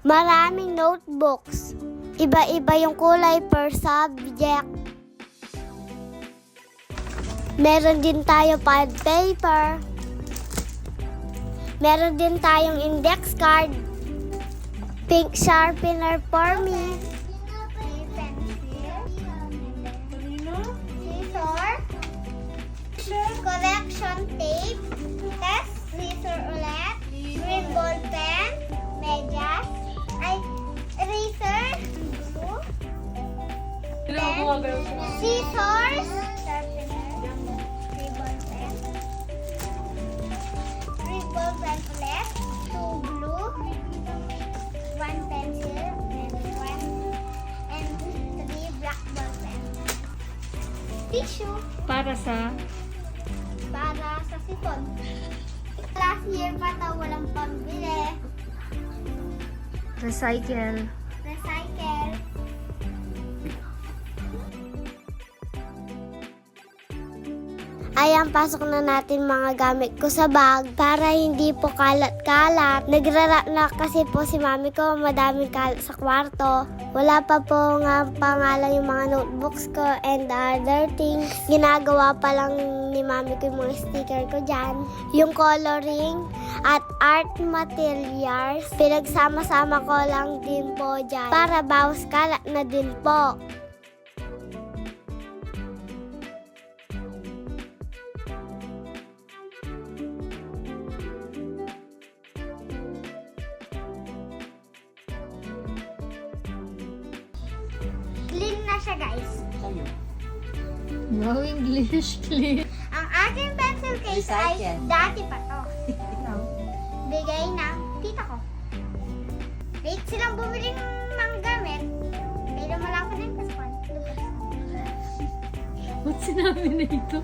Maraming notebooks. Iba-iba yung kulay per subject. Meron din tayo pad paper. Meron din tayong index card. Pink sharpener for me. Scissor. Correction tape. Test. Scissor ulit. Green ball pen. Medyas. Eraser. Scissors. Sharpener. Green ball pen. Green ball pen ulit. 2 blue. 1 pencil. And 3 black ball pen. Tissue. Para sa sipon. Last year pa to, walang pambili. recycle. Recycle. Ayan, pasok na natin mga gamit ko sa bag para hindi po kalat-kalat. Nagrara na kasi po si mami ko, madaming kalat sa kwarto. Wala pa po nga pangalan yung mga notebooks ko and other things. Ginagawa pa lang ni mami ko yung mga sticker ko dyan. Yung coloring at art materials, pinagsama-sama ko lang din po dyan para bawas kalat na din po. Clean na siya, guys. Wow, English, clean. Ang aking pencil case ay Recycle. dati pa to. Bigay ng tita ko. Late silang bumili ng gamit. Pero malapit din kasi Ba't sinabi na ito?